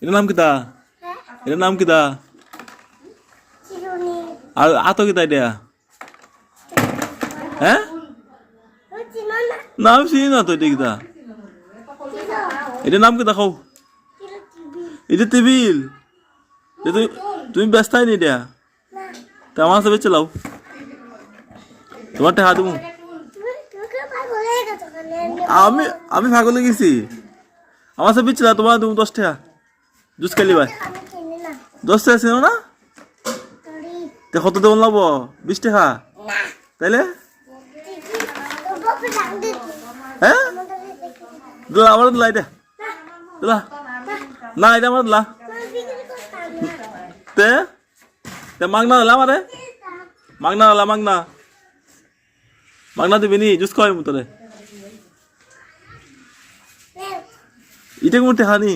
এটার নাম কিতা? এটার নাম কিতা? আর আতো কিতা এটা? হ্যাঁ, নাম চিনি না তো এটা কিতা? এটার নাম কিতা খাও? এটা টেবিল। তুমি ব্যস্ত নি এটা? তা আমার সাথে চালাও। তোমার টাকা দেবো। আমি আমি ভাগল গেছি। আমার সাথে চালা, তোমার দেবো 10 টাকা। জুস খেলি ভাই 10 টাকা ছিল না? তে কত দেবো লাগবো? 20 টাকা। তাইলে হ্যাঁ, দিলা আমার দিলা এটা দিলা না, এটা আমার দিলা তে তে মাগনা দিলা আমারে, মাগনা দিলা, মাগনা মাগনা দিবি নি? জুস খাওয়াই মু তোরে। এটা কোন টাকা নি?